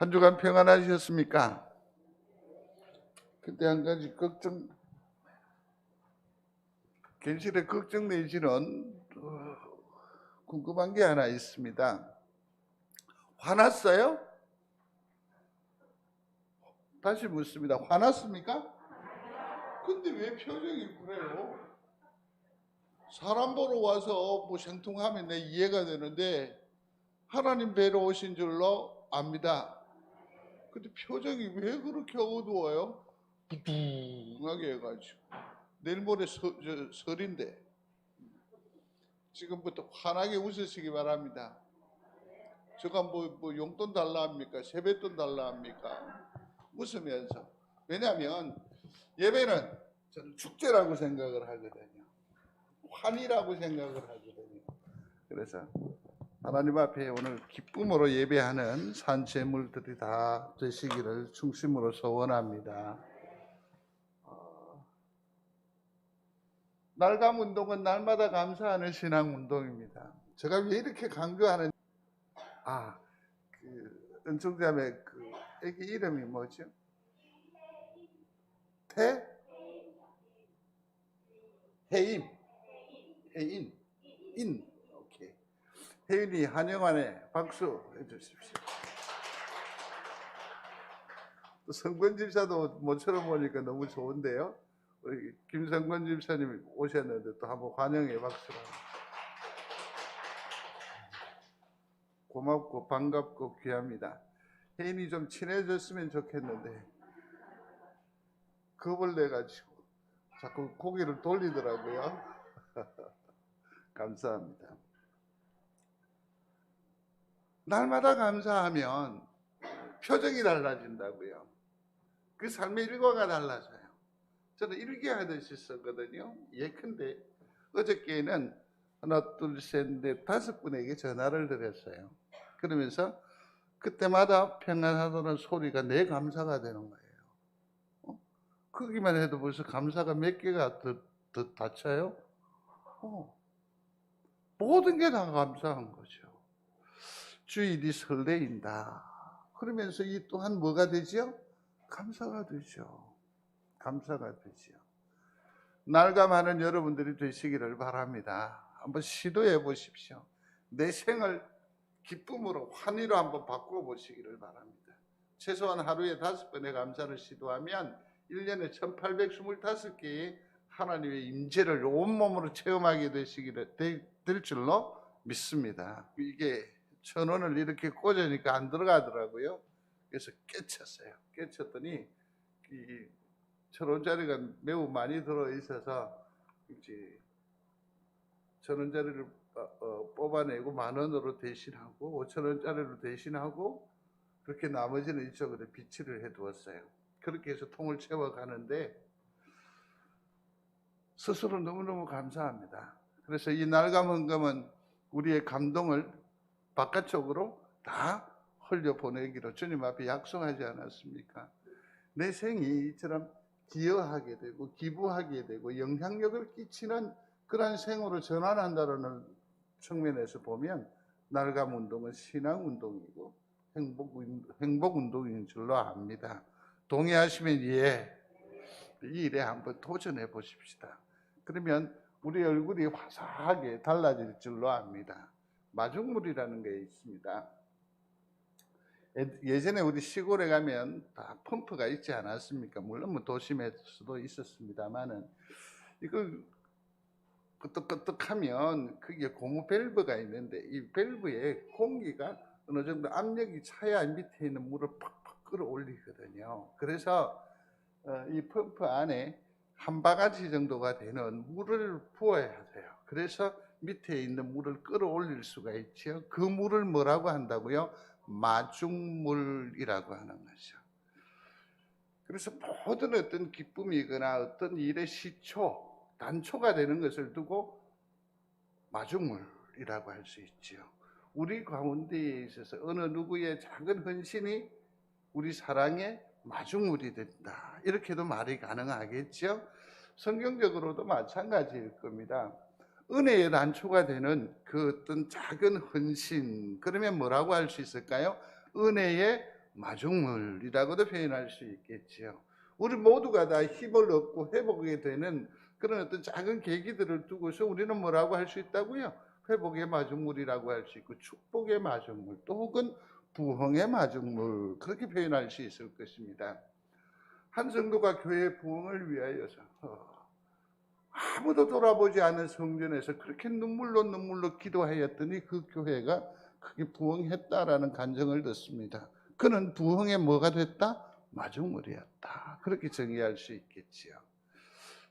한 주간 평안하셨습니까? 근데 한 가지 괜시레 걱정 내지는 궁금한 게 하나 있습니다. 화났어요? 다시 묻습니다. 화났습니까? 근데 왜 표정이 그래요? 사람 보러 와서 뭐 생통하면 내 이해가 되는데 하나님 뵈러 오신 줄로 압니다. 근데 표정이 왜 그렇게 어두워요? 부둥하게 해가지고 내일 모레 설인데 지금부터 환하게 웃으시기 바랍니다. 제가 뭐 용돈 달라 합니까? 세뱃돈 달라 합니까? 웃으면서. 왜냐하면 예배는 저는 축제라고 생각을 하거든요. 환희라고 생각을 하거든요. 그래서 하나님 앞에 오늘 기쁨으로 예배하는 산재물들이 다 되시기를 중심으로 소원합니다. 날감 운동은 날마다 감사하는 신앙 운동입니다. 제가 왜 이렇게 강조하는? 그 은총자매 그 애기 이름이 뭐죠? 혜인. 오케이. 혜인이 한영환에 박수 해주십시오. 또 성권 집사도 모처럼 보니까 너무 좋은데요. 우리 김성권 집사님이 오셨는데 또 한번 환영해 박수를. 고맙고 반갑고 귀합니다. 혜인이 좀 친해졌으면 좋겠는데 겁을 내가지고 자꾸 고개를 돌리더라고요. 감사합니다. 날마다 감사하면 표정이 달라진다고요. 그 삶의 일과가 달라져요. 저는 일기하듯이 썼거든요. 예컨대 어저께는 하나, 둘, 셋, 넷, 5분에게 전화를 드렸어요. 그러면서 그때마다 평안하다는 소리가 내 감사가 되는 거예요. 크기만 해도 벌써 감사가 몇 개가 더 닫혀요? 모든 게 다 감사한 거죠. 주일이 설레인다. 그러면서 이 또한 뭐가 되죠? 감사가 되죠. 감사가 되죠. 날감하는 여러분들이 되시기를 바랍니다. 한번 시도해 보십시오. 내 생을 기쁨으로 환희로 한번 바꾸어 보시기를 바랍니다. 최소한 하루에 5번의 감사를 시도하면 1년에 1825개의 하나님의 임재를 온몸으로 체험하게 될 줄로 믿습니다. 이게 1,000원을 이렇게 꽂으니까 안 들어가더라고요. 그래서 깨쳤어요. 깨쳤더니 이 1,000원짜리가 매우 많이 들어있어서 이제 1,000원짜리를 뽑아내고 10,000원으로 대신하고 5,000원짜리로 대신하고 그렇게 나머지는 이쪽으로 비치를 해두었어요. 그렇게 해서 통을 채워가는데 스스로 너무너무 감사합니다. 그래서 이 날감헌금은 우리의 감동을 바깥쪽으로 다 흘려보내기로 주님 앞에 약속하지 않았습니까? 내 생이 이처럼 기여하게 되고 기부하게 되고 영향력을 끼치는 그러한 생으로 전환한다는 측면에서 보면 날감 운동은 신앙 운동이고 행복 운동인 줄로 압니다. 동의하시면 예, 이 일에 한번 도전해 보십시다. 그러면 우리 얼굴이 화사하게 달라질 줄로 압니다. 마중물이라는 게 있습니다. 예전에 우리 시골에 가면 다 펌프가 있지 않았습니까? 물론 뭐 도심에서도 있었습니다만은 이걸 끄떡끄떡하면 그게 고무 밸브가 있는데 이 밸브에 공기가 어느 정도 압력이 차야 밑에 있는 물을 팍팍 끌어올리거든요. 그래서 이 펌프 안에 한 바가지 정도가 되는 물을 부어야 돼요. 그래서 밑에 있는 물을 끌어올릴 수가 있죠. 그 물을 뭐라고 한다고요? 마중물이라고 하는 거죠. 그래서 모든 어떤 기쁨이거나 어떤 일의 시초, 단초가 되는 것을 두고 마중물이라고 할 수 있죠. 우리 가운데에 있어서 어느 누구의 작은 헌신이 우리 사랑의 마중물이 된다. 이렇게도 말이 가능하겠죠. 성경적으로도 마찬가지일 겁니다. 은혜의 단초가 되는 그 어떤 작은 헌신, 그러면 뭐라고 할 수 있을까요? 은혜의 마중물이라고도 표현할 수 있겠지요. 우리 모두가 다 힘을 얻고 회복하게 되는 그런 어떤 작은 계기들을 두고서 우리는 뭐라고 할 수 있다고요? 회복의 마중물이라고 할 수 있고 축복의 마중물 또 혹은 부흥의 마중물 그렇게 표현할 수 있을 것입니다. 한 성도가 교회 부흥을 위하여서 아무도 돌아보지 않은 성전에서 그렇게 눈물로 기도하였더니 그 교회가 크게 부흥했다라는 간증을 듣습니다. 그는 부흥의 뭐가 됐다? 마중물이었다. 그렇게 정의할 수 있겠지요.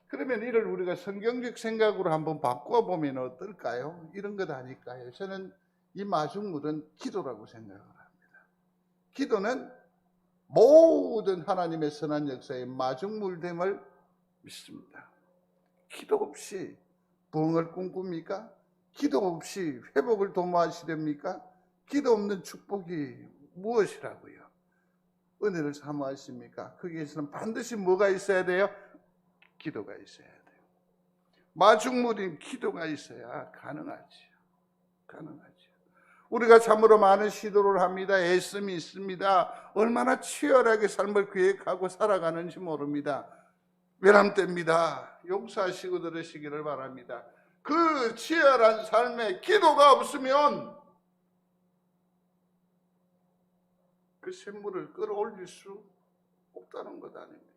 그러면 이를 우리가 성경적 생각으로 한번 바꿔보면 어떨까요? 이런 것 아닐까요? 저는 이 마중물은 기도라고 생각을 합니다. 기도는 모든 하나님의 선한 역사의 마중물됨을 믿습니다. 기도 없이 부흥을 꿈꿉니까? 기도 없이 회복을 도모하시렵니까? 기도 없는 축복이 무엇이라고요? 은혜를 사모하십니까? 거기에서는 반드시 뭐가 있어야 돼요? 기도가 있어야 돼요. 마중물인 기도가 있어야 가능하지요. 우리가 참으로 많은 시도를 합니다. 애씀이 있습니다. 얼마나 치열하게 삶을 계획하고 살아가는지 모릅니다. 외람됩니다. 용서하시고 들으시기를 바랍니다. 그 치열한 삶에 기도가 없으면 그 샘물을 끌어올릴 수 없다는 것 아닙니까?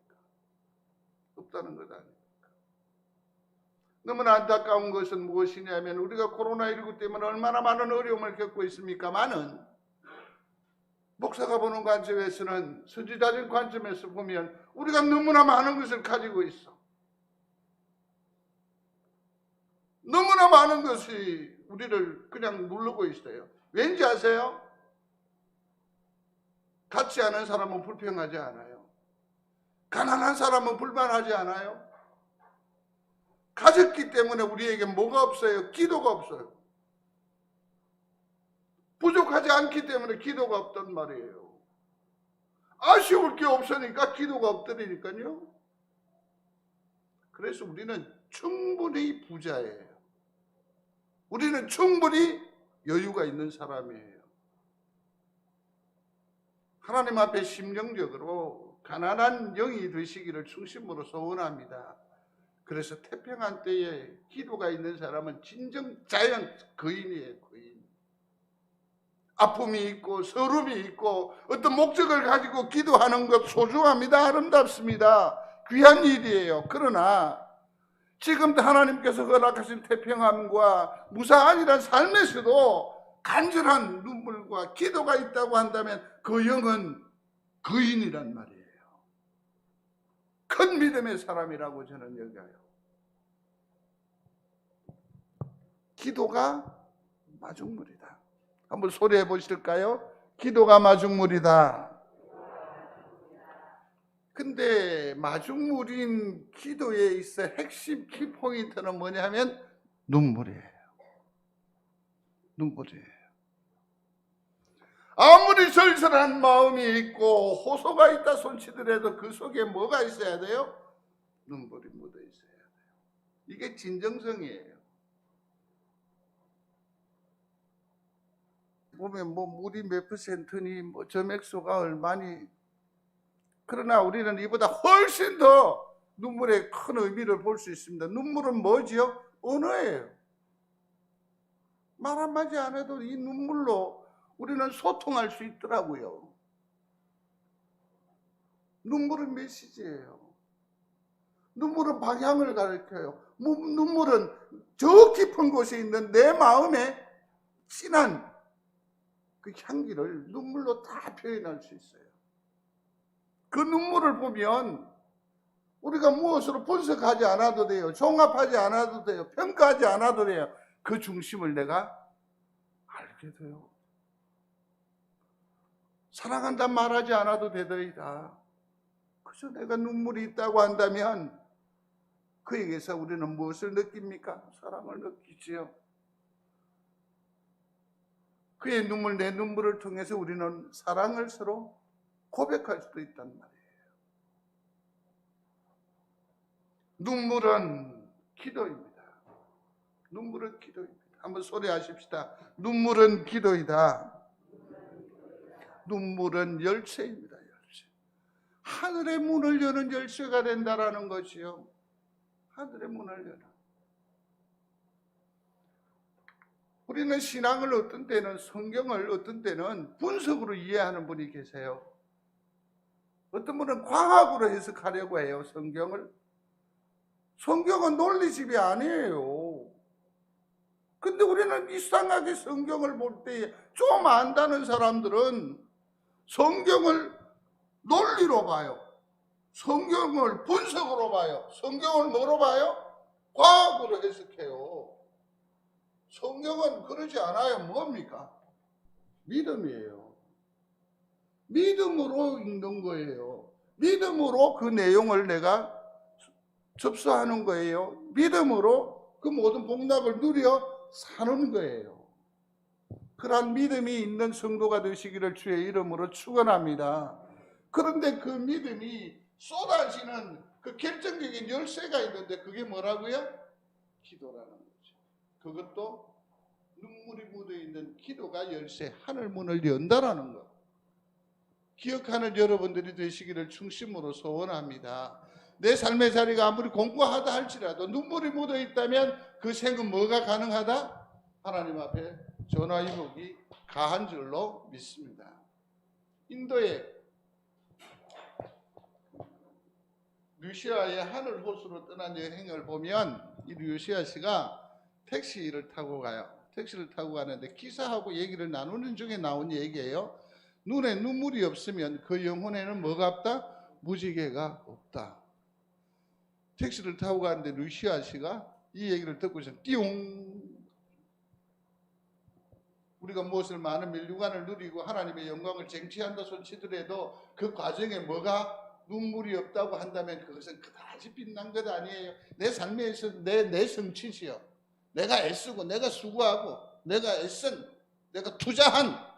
너무나 안타까운 것은 무엇이냐면 우리가 코로나19 때문에 얼마나 많은 어려움을 겪고 있습니까마는 목사가 보는 관점에서는 선지자적 관점에서 보면 우리가 너무나 많은 것을 가지고 있어. 너무나 많은 것이 우리를 그냥 누르고 있어요. 왠지 아세요? 같지 않은 사람은 불평하지 않아요. 가난한 사람은 불만하지 않아요. 가졌기 때문에 우리에게 뭐가 없어요? 기도가 없어요. 부족하지 않기 때문에 기도가 없단 말이에요. 아쉬울 게 없으니까 기도가 없더라니까요. 그래서 우리는 충분히 부자예요. 우리는 충분히 여유가 있는 사람이에요. 하나님 앞에 심령적으로 가난한 영이 되시기를 중심으로 소원합니다. 그래서 태평한 때에 기도가 있는 사람은 진정 자연 거인이에요. 거인. 아픔이 있고 서름이 있고 어떤 목적을 가지고 기도하는 것 소중합니다. 아름답습니다. 귀한 일이에요. 그러나 지금 하나님께서 허락하신 태평함과 무사안이란 삶에서도 간절한 눈물과 기도가 있다고 한다면 그 영은 거인이란 말이에요. 큰 믿음의 사람이라고 저는 여겨요. 기도가 마중물이다. 한번 소리해 보실까요? 기도가 마중물이다. 근데 마중물인 기도에 있어 핵심 키포인트는 뭐냐면 눈물이에요. 아무리 절절한 마음이 있고 호소가 있다 손치더라도 그 속에 뭐가 있어야 돼요? 눈물이 묻어 있어야 돼요. 이게 진정성이에요. 보면 물이 몇 퍼센트니 점액수가 얼마니, 그러나 우리는 이보다 훨씬 더 눈물의 큰 의미를 볼 수 있습니다. 눈물은 뭐지요? 언어예요. 말 한마디 안 해도 이 눈물로 우리는 소통할 수 있더라고요. 눈물은 메시지예요. 눈물은 방향을 가리켜요. 눈물은 저 깊은 곳에 있는 내 마음에 진한 그 향기를 눈물로 다 표현할 수 있어요. 그 눈물을 보면 우리가 무엇으로 분석하지 않아도 돼요. 종합하지 않아도 돼요. 평가하지 않아도 돼요. 그 중심을 내가 알게 돼요. 사랑한다 말하지 않아도 되더이다. 그저 내가 눈물이 있다고 한다면 그에게서 우리는 무엇을 느낍니까? 사랑을 느끼지요. 그의 눈물, 내 눈물을 통해서 우리는 사랑을 서로 고백할 수도 있단 말이에요. 눈물은 기도입니다. 눈물은 기도입니다. 한번 소리하십시다. 눈물은 기도이다. 눈물은 열쇠입니다. 열쇠. 하늘의 문을 여는 열쇠가 된다라는 것이요. 하늘의 문을 열어. 우리는 신앙을 어떤 때는, 성경을 어떤 때는 분석으로 이해하는 분이 계세요. 어떤 분은 과학으로 해석하려고 해요, 성경을. 성경은 논리집이 아니에요. 근데 우리는 이상하게 성경을 볼 때 좀 안다는 사람들은 성경을 논리로 봐요. 성경을 분석으로 봐요. 성경을 뭐로 봐요? 과학으로 해석해요. 성경은 그러지 않아요. 뭡니까? 믿음이에요. 믿음으로 읽는 거예요. 믿음으로 그 내용을 내가 접수하는 거예요. 믿음으로 그 모든 복락을 누려 사는 거예요. 그러한 믿음이 있는 성도가 되시기를 주의 이름으로 축원합니다. 그런데 그 믿음이 쏟아지는 그 결정적인 열쇠가 있는데 그게 뭐라고요? 기도라는 거죠. 그것도 눈물이 묻어있는 기도가 열쇠, 하늘 문을 연다라는 것. 기억하는 여러분들이 되시기를 중심으로 소원합니다. 내 삶의 자리가 아무리 공고하다 할지라도 눈물이 묻어있다면 그 생은 뭐가 가능하다? 하나님 앞에 전화위복이 가한 줄로 믿습니다. 인도의 루시아의 하늘 호수로 떠난 여행을 보면 이 루시아 씨가 택시를 타고 가요. 택시를 타고 가는데 기사하고 얘기를 나누는 중에 나온 얘기예요. 눈에 눈물이 없으면 그 영혼에는 뭐가 없다? 무지개가 없다. 택시를 타고 가는데 루시아 씨가 이 얘기를 듣고서 띠용. 우리가 무엇을 많은 면류관을 누리고 하나님의 영광을 쟁취한다 손치더라도 그 과정에 뭐가 눈물이 없다고 한다면 그것은 그다지 빛난 것 아니에요. 내 삶에 있어 내 성취지요. 내가 애쓰고 내가 수고하고 내가 애쓴 내가 투자한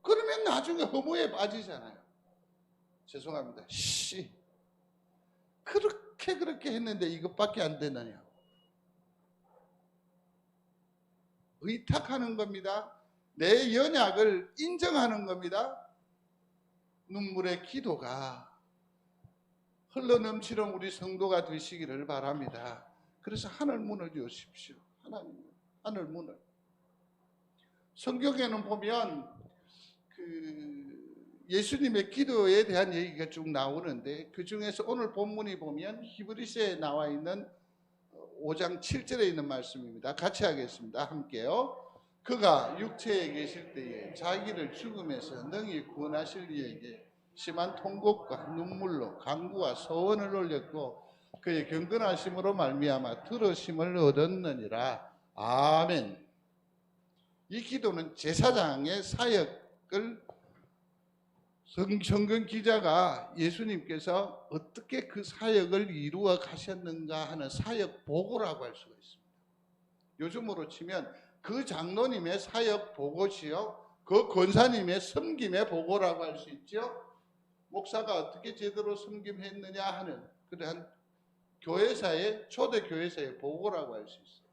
그러면 나중에 허무에 빠지잖아요. 죄송합니다. 그렇게 했는데 이것밖에 안 되느냐. 의탁하는 겁니다. 내 연약을 인정하는 겁니다. 눈물의 기도가 흘러넘치는 우리 성도가 되시기를 바랍니다. 그래서 하늘 문을 여십시오. 하나님, 하늘 문을. 성경에는 보면 예수님의 기도에 대한 얘기가 쭉 나오는데 그 중에서 오늘 본문이 보면 히브리서에 나와 있는 5장 7절에 있는 말씀입니다. 같이 하겠습니다. 함께요. 그가 육체에 계실 때에 자기를 죽음에서 능히 구원하실 이에게 심한 통곡과 눈물로 간구와 소원을 올렸고 그의 경건하심으로 말미암아 들으심을 얻었느니라. 아멘. 이 기도는 제사장의 사역을 성경 기자가 예수님께서 어떻게 그 사역을 이루어 가셨는가 하는 사역 보고라고 할 수가 있습니다. 요즘으로 치면 그 장로님의 사역 보고시요, 그 권사님의 섬김의 보고라고 할 수 있죠. 목사가 어떻게 제대로 섬김했느냐 하는 그러한 교회사의 초대 교회사의 보고라고 할 수 있어요.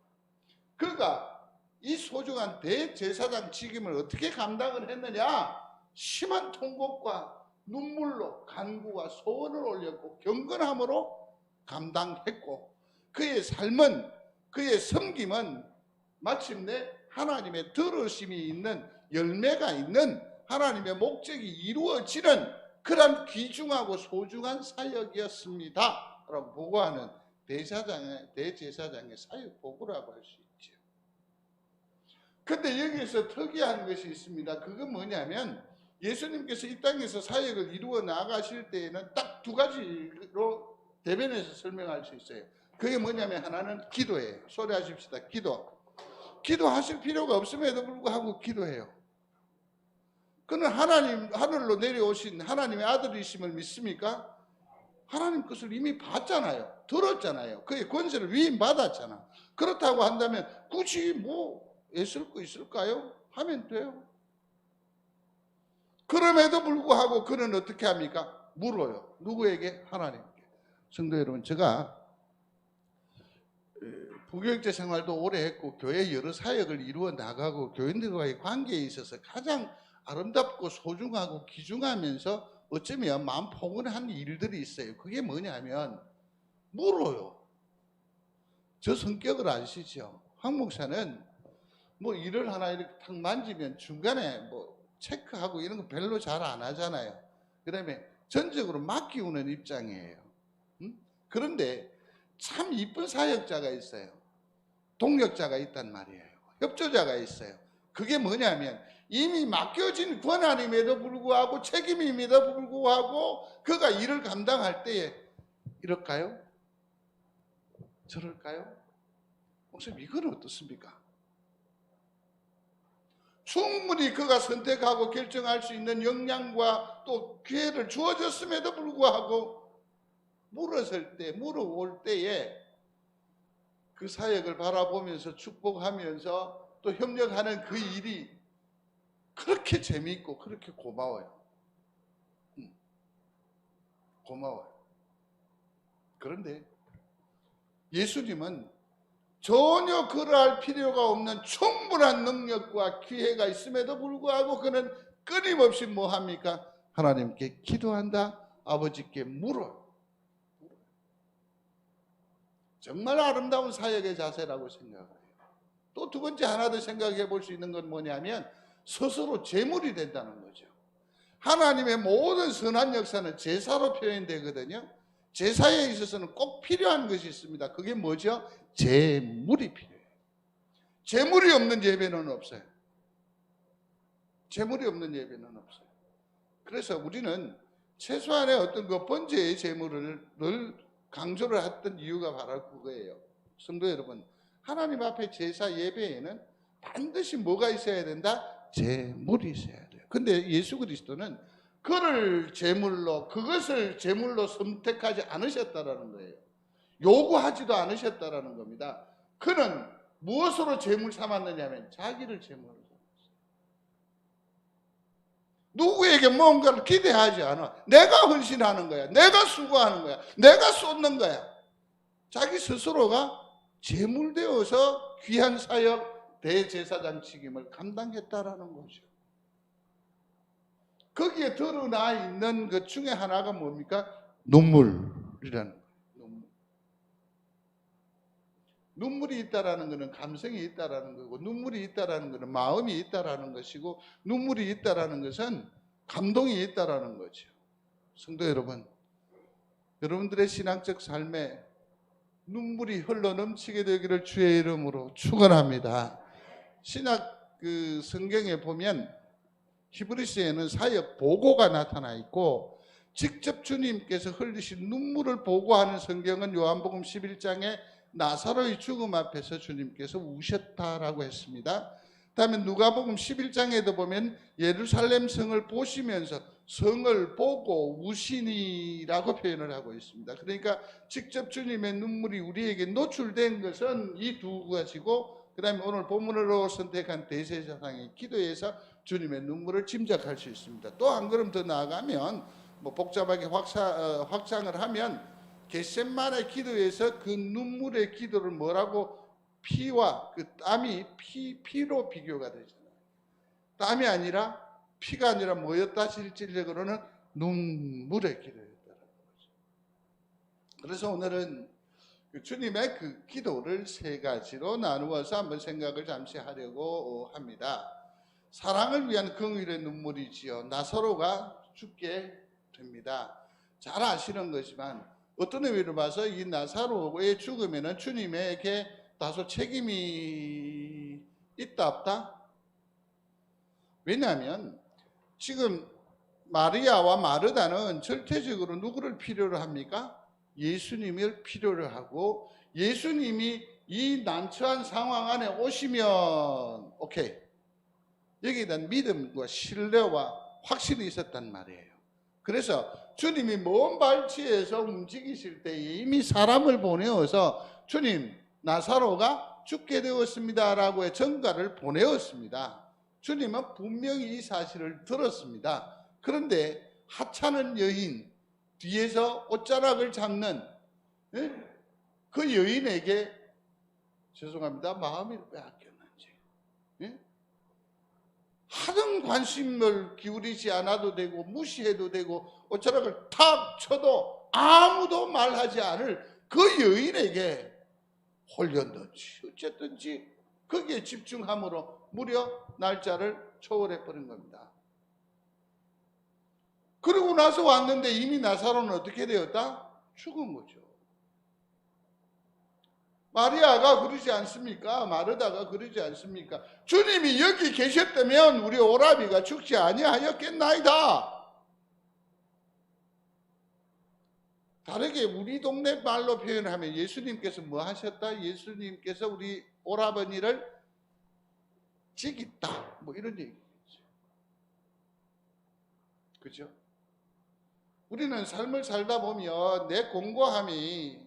그가 이 소중한 대제사장 직임을 어떻게 감당을 했느냐? 심한 통곡과 눈물로 간구와 소원을 올렸고 경건함으로 감당했고 그의 삶은 그의 섬김은 마침내 하나님의 들으심이 있는 열매가 있는 하나님의 목적이 이루어지는 그런 귀중하고 소중한 사역이었습니다 라고 보고하는 대제사장의 사역 보고라고 할 수 있죠. 근데 여기에서 특이한 것이 있습니다. 그건 뭐냐면 예수님께서 이 땅에서 사역을 이루어 나가실 때에는 딱 두 가지로 대변해서 설명할 수 있어요. 그게 뭐냐면 하나는 기도예요. 소리하십시다. 기도. 기도하실 필요가 없음에도 불구하고 기도해요. 그는 하늘로 내려오신 하나님의 아들이심을 믿습니까? 하나님 것을 이미 봤잖아요. 들었잖아요. 그의 권세를 위임받았잖아. 그렇다고 한다면 굳이 뭐 애쓸 거 있을까요? 하면 돼요. 그럼에도 불구하고 그는 어떻게 합니까? 물어요. 누구에게? 하나님께. 성도 여러분, 제가 부교육자 생활도 오래 했고 교회 여러 사역을 이루어 나가고 교인들과의 관계에 있어서 가장 아름답고 소중하고 귀중하면서 어쩌면 마음 포근한 일들이 있어요. 그게 뭐냐면 물어요. 저 성격을 아시죠? 황 목사는 뭐 일을 하나 이렇게 탁 만지면 중간에 뭐 체크하고 이런 거 별로 잘 안 하잖아요. 그다음에 전적으로 맡기우는 입장이에요. 그런데 참 이쁜 사역자가 있어요. 동력자가 있단 말이에요. 협조자가 있어요. 그게 뭐냐면 이미 맡겨진 권한임에도 불구하고 책임임에도 불구하고 그가 일을 감당할 때에 이럴까요? 저럴까요? 목사님 이건 어떻습니까? 충분히 그가 선택하고 결정할 수 있는 역량과 또 기회를 주어졌음에도 불구하고 물어올 때에 그 사역을 바라보면서 축복하면서 또 협력하는 그 일이 그렇게 재미있고 그렇게 고마워요. 고마워요. 그런데 예수님은 전혀 그러할 필요가 없는 충분한 능력과 기회가 있음에도 불구하고 그는 끊임없이 뭐 합니까? 하나님께 기도한다. 아버지께 물어요. 정말 아름다운 사역의 자세라고 생각해요. 또 두 번째 하나 더 생각해 볼 수 있는 건 뭐냐면 스스로 제물이 된다는 거죠. 하나님의 모든 선한 역사는 제사로 표현되거든요. 제사에 있어서는 꼭 필요한 것이 있습니다. 그게 뭐죠? 제물이 필요해요. 제물이 없는 예배는 없어요. 제물이 없는 예배는 없어요. 그래서 우리는 최소한의 어떤 그 번제의 제물을 늘 강조를 했던 이유가 바로 그거예요. 성도 여러분, 하나님 앞에 제사 예배에는 반드시 뭐가 있어야 된다? 제물이 있어야 돼요. 근데 예수 그리스도는 그것을 제물로 선택하지 않으셨다라는 거예요. 요구하지도 않으셨다라는 겁니다. 그는 무엇으로 제물 삼았느냐면 자기를 제물로 삼았어요. 누구에게 뭔가를 기대하지 않아. 내가 헌신하는 거야. 내가 수고하는 거야. 내가 쏟는 거야. 자기 스스로가 제물되어서 귀한 사역 대제사장 책임을 감당했다라는 거죠. 거기에 드러나 있는 것 중에 하나가 뭡니까? 눈물이라는 거예요. 눈물이 있다라는 것은 감성이 있다라는 거고, 눈물이 있다라는 것은 마음이 있다라는 것이고, 눈물이 있다라는 것은 감동이 있다라는 거죠. 성도 여러분, 여러분들의 신앙적 삶에 눈물이 흘러 넘치게 되기를 주의 이름으로 축원합니다. 신학 성경에 보면 히브리서에는 사역 보고가 나타나 있고 직접 주님께서 흘리신 눈물을 보고하는 성경은 요한복음 11장에 나사로의 죽음 앞에서 주님께서 우셨다라고 했습니다. 그다음에 누가복음 11장에도 보면 예루살렘 성을 보시면서 성을 보고 우시니라고 표현을 하고 있습니다. 그러니까 직접 주님의 눈물이 우리에게 노출된 것은 이 두 가지고, 그 다음에 오늘 본문으로 선택한 대제사장의 기도에서 주님의 눈물을 짐작할 수 있습니다. 또 한 걸음 더 나아가면 뭐 복잡하게 확장을 하면 겟세마네 기도에서 그 눈물의 기도를 뭐라고, 피와 그 땀이 피로 비교가 되잖아요. 땀이 아니라 피가 아니라 뭐였다? 실질적으로는 눈물의 기도였다는 거죠. 그래서 오늘은 주님의 그 기도를 세 가지로 나누어서 한번 생각을 잠시 하려고 합니다. 사랑을 위한 긍휼의 눈물이지요. 나사로가 죽게 됩니다. 잘 아시는 거지만 어떤 의미로 봐서 이 나사로의 죽음에는 주님에게 다소 책임이 있다 없다? 왜냐하면 지금 마리아와 마르다는 절대적으로 누구를 필요로 합니까? 예수님을 필요로 하고, 예수님이 이 난처한 상황 안에 오시면 오케이, 여기에 대한 믿음과 신뢰와 확신이 있었단 말이에요. 그래서 주님이 먼 발치에서 움직이실 때 이미 사람을 보내어서 주님, 나사로가 죽게 되었습니다라고의 전가를 보내었습니다. 주님은 분명히 이 사실을 들었습니다. 그런데 하찮은 여인, 뒤에서 옷자락을 잡는 그 여인에게 죄송합니다. 마음을 빼앗겼는지. 예? 하등 관심을 기울이지 않아도 되고 무시해도 되고 오차락을 탁 쳐도 아무도 말하지 않을 그 여인에게 홀렸는지 어쨌든지 거기에 집중함으로 무려 날짜를 초월해 버린 겁니다. 그러고 나서 왔는데 이미 나사로는 어떻게 되었다? 죽은 거죠. 마리아가 그러지 않습니까? 마르다가 그러지 않습니까? 주님이 여기 계셨다면 우리 오라비가 죽지 아니하였겠나이다. 다르게 우리 동네 말로 표현하면 예수님께서 뭐 하셨다? 예수님께서 우리 오라버니를 죽였다. 뭐 이런 얘기겠죠. 그죠? 우리는 삶을 살다 보면 내 공고함이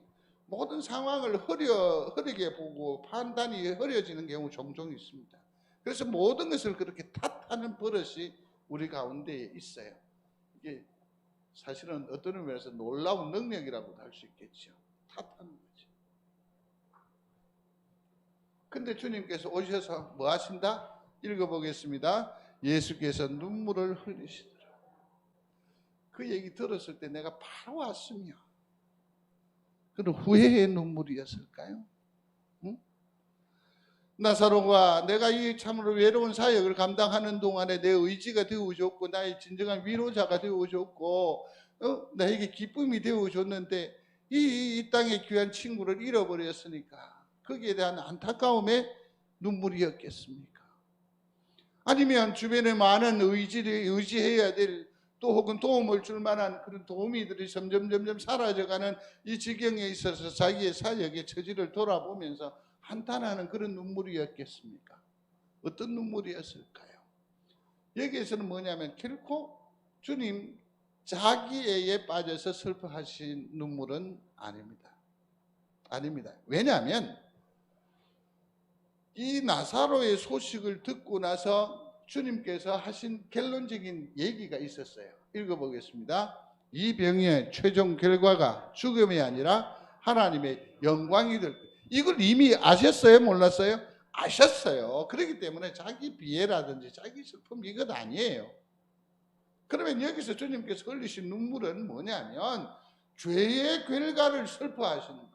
모든 상황을 흐리게 보고 판단이 흐려지는 경우 종종 있습니다. 그래서 모든 것을 그렇게 탓하는 버릇이 우리 가운데 있어요. 이게 사실은 어떤 의미에서 놀라운 능력이라고도 할 수 있겠죠. 탓하는 거죠. 근데 주님께서 오셔서 뭐 하신다? 읽어보겠습니다. 예수께서 눈물을 흘리시더라. 그 얘기 들었을 때 내가 바로 왔으며 그런 후회의 눈물이었을까요? 응? 나사로가 내가 이 참으로 외로운 사역을 감당하는 동안에 내 의지가 되어줬고 나의 진정한 위로자가 되어줬고 나에게 기쁨이 되어줬는데 이 땅의 귀한 친구를 잃어버렸으니까 거기에 대한 안타까움의 눈물이었겠습니까? 아니면 주변에 많은 의지해야 될 또 혹은 도움을 줄 만한 그런 도우미들이 점점 사라져가는 이 지경에 있어서 자기의 사역의 처지를 돌아보면서 한탄하는 그런 눈물이었겠습니까? 어떤 눈물이었을까요? 여기에서는 뭐냐면 결코 주님 자기애에 빠져서 슬퍼하신 눈물은 아닙니다. 아닙니다. 왜냐하면 이 나사로의 소식을 듣고 나서 주님께서 하신 결론적인 얘기가 있었어요. 읽어보겠습니다. 이 병의 최종 결과가 죽음이 아니라 하나님의 영광이 될 거예요. 이걸 이미 아셨어요? 몰랐어요? 아셨어요. 그렇기 때문에 자기 비애라든지 자기 슬픔 이것 아니에요. 그러면 여기서 주님께서 흘리신 눈물은 뭐냐면 죄의 결과를 슬퍼하시는 거예요.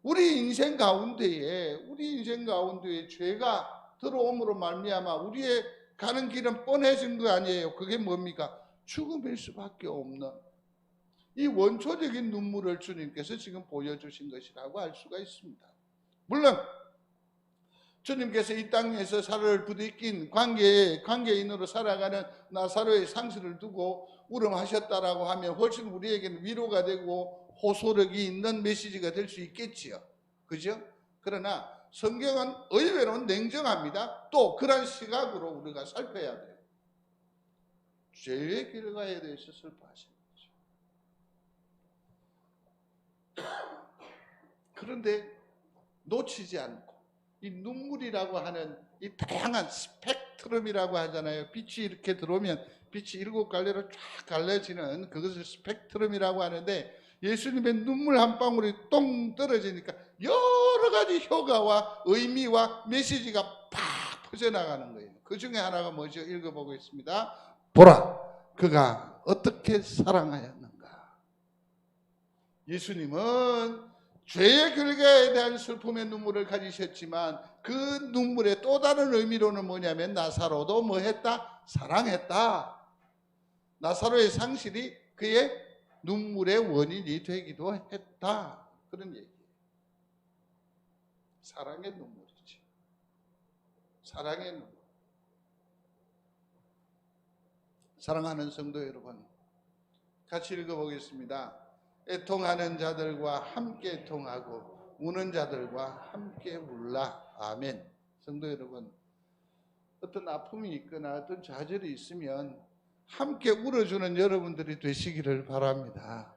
우리 인생 가운데에 죄가 들어옴으로 말미암아 우리의 가는 길은 뻔해진 거 아니에요. 그게 뭡니까? 죽음일 수밖에 없는 이 원초적인 눈물을 주님께서 지금 보여주신 것이라고 할 수가 있습니다. 물론 주님께서 이 땅에서 살을 부딪힌 관계인으로 살아가는 나사로의 상실을 두고 울음하셨다라고 하면 훨씬 우리에게는 위로가 되고 호소력이 있는 메시지가 될 수 있겠지요. 그죠? 그러나 성경은 의외로 냉정합니다. 또 그런 시각으로 우리가 살펴야 돼요. 죄의 결과에 대해서 슬퍼하시는 거죠. 그런데 놓치지 않고 이 눈물이라고 하는 이 다양한 스펙트럼이라고 하잖아요. 빛이 이렇게 들어오면 빛이 7갈래로 쫙 갈라지는 그것을 스펙트럼이라고 하는데 예수님의 눈물 한 방울이 똥 떨어지니까 여러 가지 효과와 의미와 메시지가 팍 퍼져나가는 거예요. 그 중에 하나가 뭐죠? 읽어보겠습니다. 보라, 그가 어떻게 사랑하였는가. 예수님은 죄의 결과에 대한 슬픔의 눈물을 가지셨지만 그 눈물의 또 다른 의미로는 뭐냐면 나사로도 뭐 했다? 사랑했다. 나사로의 상실이 그의 눈물의 원인이 되기도 했다. 그런 얘기예요. 사랑의 눈물이지. 사랑의 눈물. 사랑하는 성도 여러분, 같이 읽어보겠습니다. 애통하는 자들과 함께 애통하고 우는 자들과 함께 울라. 아멘. 성도 여러분, 어떤 아픔이 있거나 어떤 좌절이 있으면 함께 울어주는 여러분들이 되시기를 바랍니다.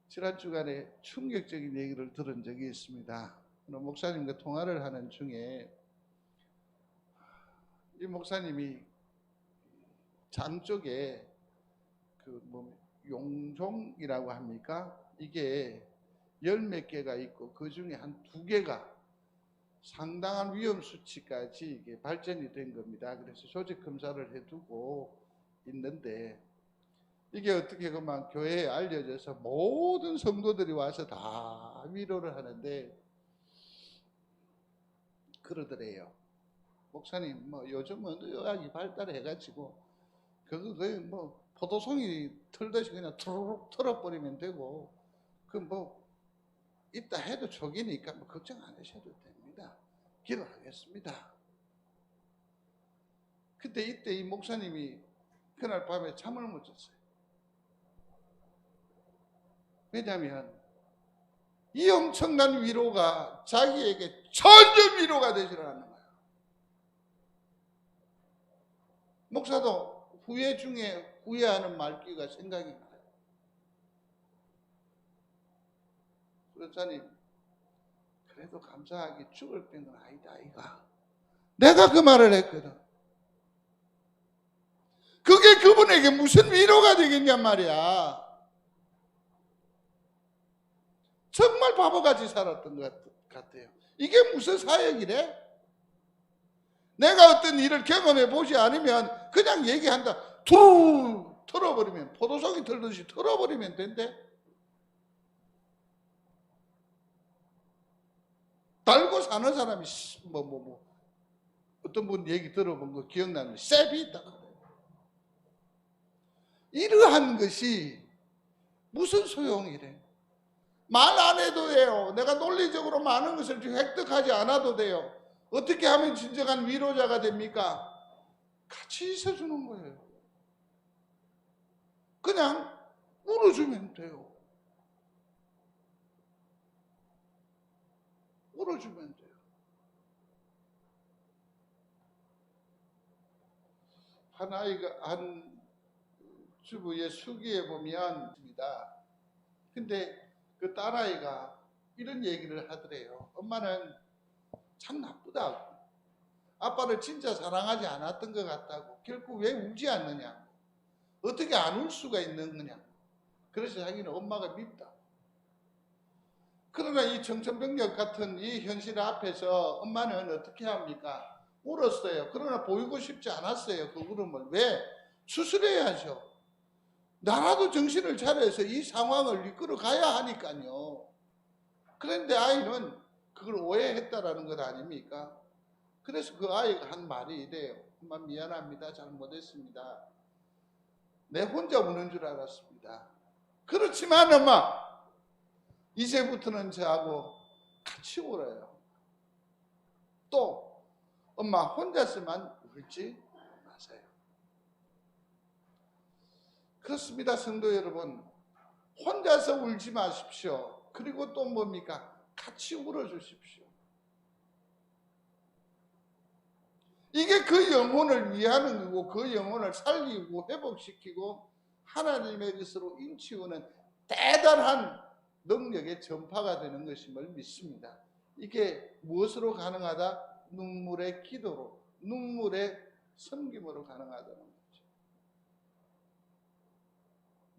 지난 주간에 충격적인 얘기를 들은 적이 있습니다. 목사님과 통화를 하는 중에 이 목사님이 장 쪽에 용종이라고 합니까? 이게 열 몇 개가 있고 그 중에 한 2개가 상당한 위험 수치까지 이게 발전이 된 겁니다. 그래서 조직 검사를 해두고 있는데 이게 어떻게 그만 교회에 알려져서 모든 성도들이 와서 다 위로를 하는데 그러더래요. 목사님, 뭐 요즘은 의학이 발달해가지고 그거 거의 뭐 포도송이 털듯이 그냥 투르륵 털어버리면 되고 그 뭐 있다 해도 촉이니까 뭐 걱정 안 하셔도 됩니다. 기도하겠습니다. 그때 이때 이 목사님이 그날 밤에 잠을 못 잤어요. 왜냐하면 이 엄청난 위로가 자기에게 전혀 위로가 되질 않는 거예요. 목사도 후회 중에 후회하는 말귀가 생각이 나요. 그러자니 그래도 감사하게 죽을 병은 아니다 아이가. 내가 그 말을 했거든. 그게 그분에게 무슨 위로가 되겠냔 말이야. 정말 바보같이 살았던 것 같아요. 이게 무슨 사역이래? 내가 어떤 일을 경험해 보지 않으면 그냥 얘기한다. 툭 털어버리면 포도송이 털듯이 털어버리면 된대. 달고 사는 사람이 어떤 분 얘기 들어본 거 기억나는데 셉이 있다 그래요. 이러한 것이 무슨 소용이래? 말 안 해도 돼요. 내가 논리적으로 많은 것을 획득하지 않아도 돼요. 어떻게 하면 진정한 위로자가 됩니까? 같이 있어주는 거예요. 그냥 울어주면 돼요. 울어주면 돼요. 한 주부의 수기에 보면 근데 그 딸아이가 이런 얘기를 하더래요. 엄마는 참 나쁘다고. 아빠를 진짜 사랑하지 않았던 것 같다고. 결국 왜 울지 않느냐. 어떻게 안 울 수가 있는 거냐. 그래서 자기는 엄마가 밉다. 그러나 이 청천벽력 같은 이 현실 앞에서 엄마는 어떻게 합니까? 울었어요. 그러나 보이고 싶지 않았어요. 그 울음을. 왜? 수술해야죠. 나라도 정신을 차려서 이 상황을 이끌어 가야 하니까요. 그런데 아이는 그걸 오해했다라는 것 아닙니까? 그래서 그 아이가 한 말이 이래요. 엄마 미안합니다. 잘못했습니다. 내 혼자 우는 줄 알았습니다. 그렇지만 엄마 이제부터는 저하고 같이 울어요. 또 엄마 혼자서만 울지 마세요. 그렇습니다. 성도 여러분, 혼자서 울지 마십시오. 그리고 또 뭡니까? 같이 울어주십시오. 이게 그 영혼을 위하는 거고 그 영혼을 살리고 회복시키고 하나님의 것으로 인치우는 대단한 능력의 전파가 되는 것임을 믿습니다. 이게 무엇으로 가능하다? 눈물의 기도로, 눈물의 섬김으로 가능하다는 거죠.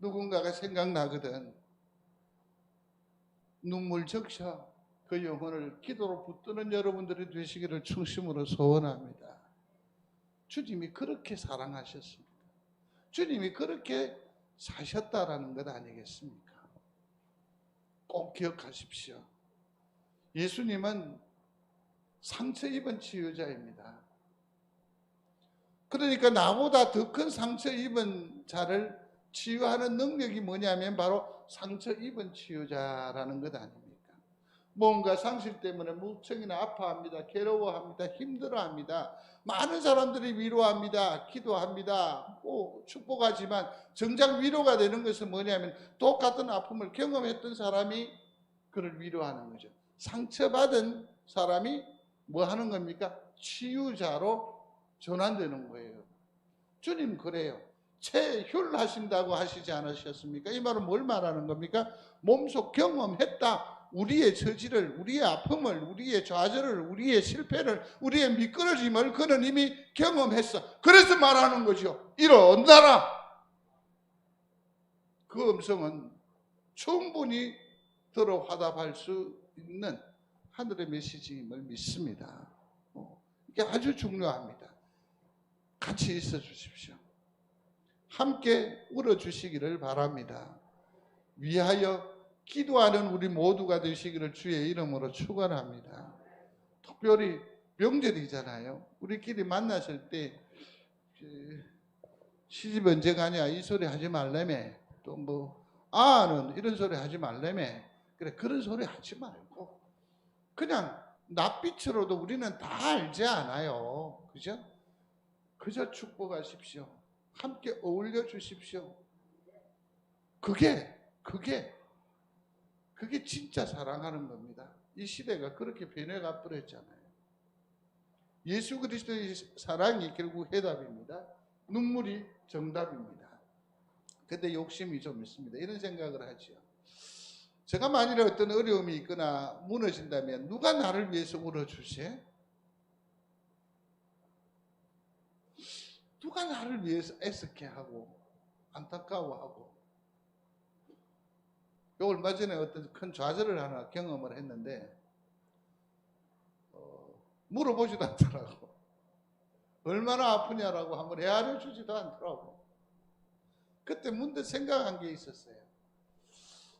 누군가가 생각나거든. 눈물 적셔 그 영혼을 기도로 붙드는 여러분들이 되시기를 충심으로 소원합니다. 주님이 그렇게 사랑하셨습니다. 주님이 그렇게 사셨다라는 것 아니겠습니까? 꼭 기억하십시오. 예수님은 상처 입은 치유자입니다. 그러니까 나보다 더 큰 상처 입은 자를 치유하는 능력이 뭐냐면 바로 상처 입은 치유자라는 것 아닙니까? 뭔가 상실 때문에 무척이나 아파합니다. 괴로워합니다. 힘들어합니다. 많은 사람들이 위로합니다. 기도합니다. 축복하지만 정작 위로가 되는 것은 뭐냐면 똑같은 아픔을 경험했던 사람이 그를 위로하는 거죠. 상처받은 사람이 뭐 하는 겁니까? 치유자로 전환되는 거예요. 주님 그래요. 체휼하신다고 하시지 않으셨습니까? 이 말은 뭘 말하는 겁니까? 몸속 경험했다. 우리의 저지를, 우리의 아픔을, 우리의 좌절을, 우리의 실패를, 우리의 미끄러짐을 그는 이미 경험했어. 그래서 말하는 거죠. 일어나라. 그 음성은 충분히 들어 화답할 수 있는 하늘의 메시지임을 믿습니다. 이게 아주 중요합니다. 같이 있어 주십시오. 함께 울어 주시기를 바랍니다. 위하여 기도하는 우리 모두가 되시기를 주의 이름으로 축원합니다. 특별히 명절이잖아요. 우리끼리 만났을 때 시집 언제 가냐 이 소리 하지 말라며, 또 뭐 아는 이런 소리 하지 말라며, 그래 그런 소리 하지 말고 그냥 낯빛으로도 우리는 다 알지 않아요. 그죠? 그저 축복하십시오. 함께 어울려 주십시오. 그게 진짜 사랑하는 겁니다. 이 시대가 그렇게 변해가 버렸잖아요. 예수 그리스도의 사랑이 결국 해답입니다. 눈물이 정답입니다. 근데 욕심이 좀 있습니다. 이런 생각을 하죠. 제가 만일에 어떤 어려움이 있거나 무너진다면 누가 나를 위해서 울어주지? 누가 나를 위해서 애석해하고 안타까워하고. 얼마 전에 어떤 큰 좌절을 하나 경험을 했는데 물어보지도 않더라고. 얼마나 아프냐라고 한번 헤아려 주지도 않더라고. 그때 문득 생각한 게 있었어요.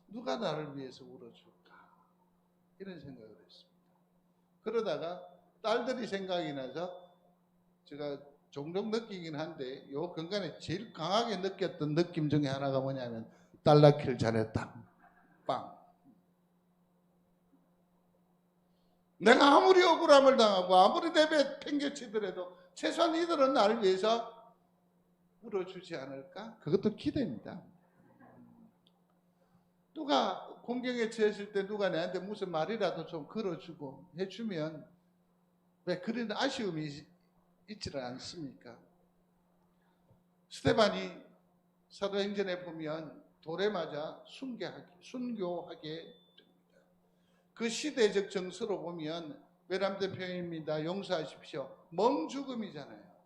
누가 나를 위해서 울어줄까? 이런 생각을 했습니다. 그러다가 딸들이 생각이 나서 제가 종종 느끼긴 한데 요 근간에 제일 강하게 느꼈던 느낌 중에 하나가 뭐냐면 딸 낳기를 잘했다. 빵. 내가 아무리 억울함을 당하고 아무리 내배 팽개치더라도 최소한 이들은 나를 위해서 울어주지 않을까? 그것도 기대입니다. 누가 공경에 처했을 때 누가 내한테 무슨 말이라도 좀 걸어주고 해주면 왜 그런 아쉬움이 있지는 않습니까? 스데반이 사도행전에 보면 돌에 맞아 순교하게 됩니다. 그 시대적 정서로 보면 외람된 표현입니다. 용서하십시오. 멍죽음이잖아요.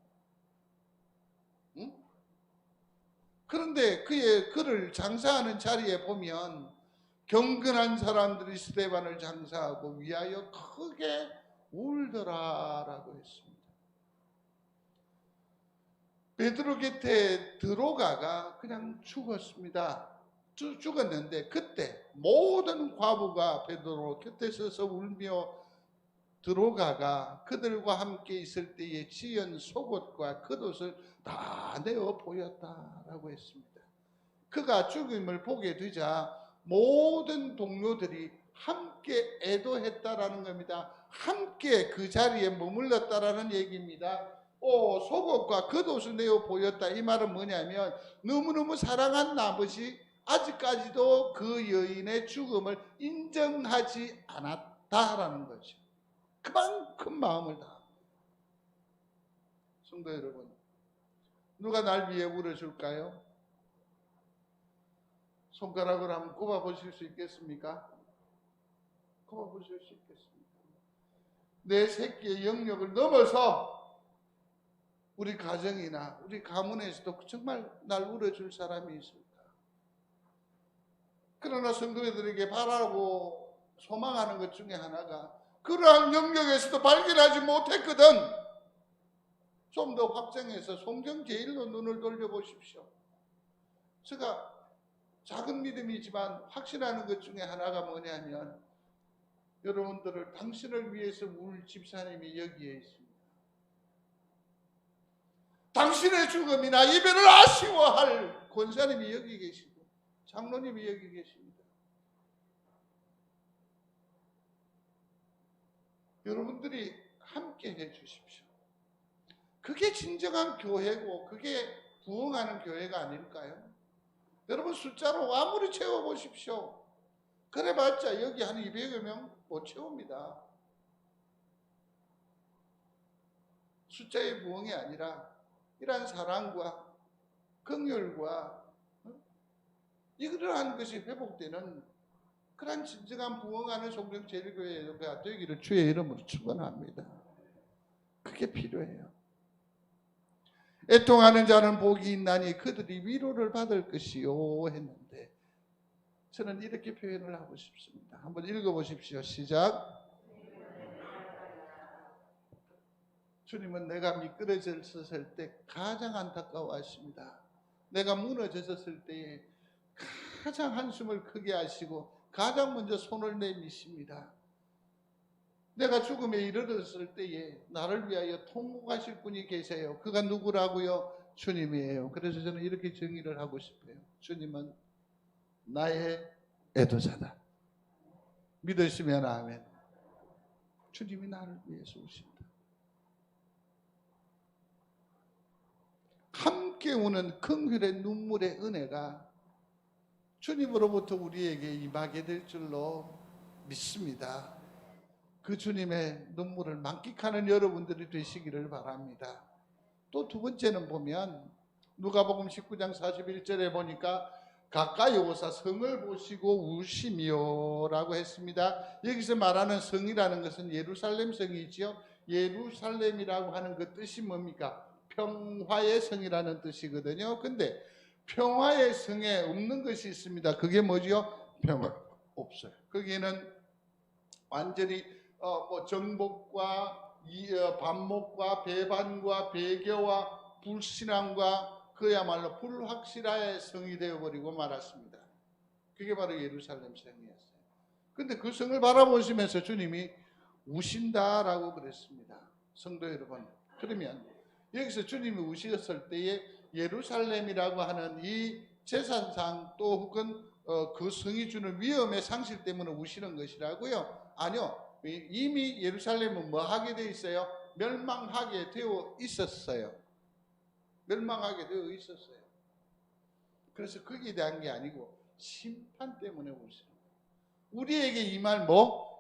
응? 그런데 그를 장사하는 자리에 보면 경건한 사람들이 스데반을 장사하고 위하여 크게 울더라라고 했습니다. 베드로 곁에 드로가가 그냥 죽었습니다. 죽었는데 그때 모든 과부가 베드로 곁에 서서 울며 드로가가 그들과 함께 있을 때에 지은 속옷과 겉옷을 다 내어 보였다라고 했습니다. 그가 죽음을 보게 되자 모든 동료들이 함께 애도했다라는 겁니다. 함께 그 자리에 머물렀다라는 얘기입니다. 속옷과 겉옷을 내어 보였다. 이 말은 뭐냐면 너무너무 사랑한 나머지 아직까지도 그 여인의 죽음을 인정하지 않았다라는 거죠. 그만큼 마음을 다합니다. 성도 여러분, 누가 날 위해 울어줄까요? 손가락으로 한번 꼽아보실 수 있겠습니까? 꼽아보실 수 있겠습니까? 내 새끼의 영역을 넘어서 우리 가정이나 우리 가문에서도 정말 날 울어줄 사람이 있을까? 그러나 성도들에게 바라고 소망하는 것 중에 하나가 그러한 영역에서도 발견하지 못했거든. 좀 더 확장해서 성경 제1로 눈을 돌려보십시오. 제가 작은 믿음이지만 확신하는 것 중에 하나가 뭐냐면 여러분들을 당신을 위해서 울 집사님이 여기에 있습니다. 당신의 죽음이나 이별을 아쉬워할 권사님이 여기 계시고 장로님이 여기 계십니다. 여러분들이 함께 해주십시오. 그게 진정한 교회고 그게 부흥하는 교회가 아닐까요? 여러분 숫자로 아무리 채워보십시오. 그래봤자 여기 한 200여 명 못 채웁니다. 숫자의 부흥이 아니라 이러한 사랑과 긍휼과 이러한 것이 회복되는 그런 진정한 부흥하는 성령 제일교회가 되기를 주의 이름으로 축원합니다. 그게 필요해요. 애통하는 자는 복이 있나니 그들이 위로를 받을 것이요 했는데 저는 이렇게 표현을 하고 싶습니다. 한번 읽어보십시오. 시작. 주님은 내가 미끄러졌을 때 가장 안타까워하십니다. 내가 무너졌을 때에 가장 한숨을 크게 하시고 가장 먼저 손을 내미십니다. 내가 죽음에 이르렀을 때에 나를 위하여 통곡하실 분이 계세요. 그가 누구라고요? 주님이에요. 그래서 저는 이렇게 정의를 하고 싶어요. 주님은 나의 애도자다. 믿으시면 아멘. 주님이 나를 위해서 오신다. 함께 우는 긍휼의 눈물의 은혜가 주님으로부터 우리에게 임하게 될 줄로 믿습니다. 그 주님의 눈물을 만끽하는 여러분들이 되시기를 바랍니다. 또 두 번째는 보면 누가복음 19장 41절에 보니까 가까이 오사 성을 보시고 우시며라고 했습니다. 여기서 말하는 성이라는 것은 예루살렘 성이지요. 예루살렘이라고 하는 그 뜻이 뭡니까? 평화의 성이라는 뜻이거든요. 근데 평화의 성에 없는 것이 있습니다. 그게 뭐지요? 평화 없어요. 거기에는 완전히 정복과 반목과 배반과 배교와 불신앙과 그야말로 불확실화의 성이 되어버리고 말았습니다. 그게 바로 예루살렘 성이었어요. 근데 그 성을 바라보시면서 주님이 우신다라고 그랬습니다. 성도 여러분, 그러면 여기서 주님이 우셨을 때에 예루살렘이라고 하는 이 재산상 또 혹은 그 성이 주는 위험의 상실 때문에 우시는 것이라고요? 아니요. 이미 예루살렘은 뭐 하게 되어 있어요? 멸망하게 되어 있었어요. 멸망하게 되어 있었어요. 그래서 거기에 대한 게 아니고 심판 때문에 우시는 거예요. 우리에게 임할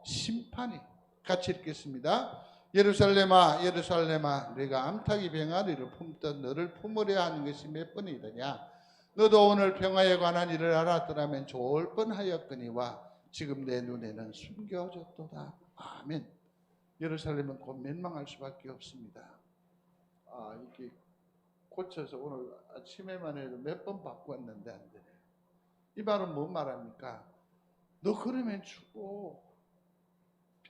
심판이. 같이 읽겠습니다. 예루살렘아 예루살렘아 네가 암탉이 병아리를 품듯 너를 품으려 하는 것이 몇 번이더냐. 너도 오늘 평화에 관한 일을 알았더라면 좋을 뻔하였거니와 지금 내 눈에는 숨겨졌도다. 아멘. 예루살렘은 곧 멸망할 수밖에 없습니다. 이렇게 고쳐서 오늘 아침에만 해도 몇 번 바꿨는데 안 되네. 이 말은 뭔 말합니까? 너 그러면 죽어.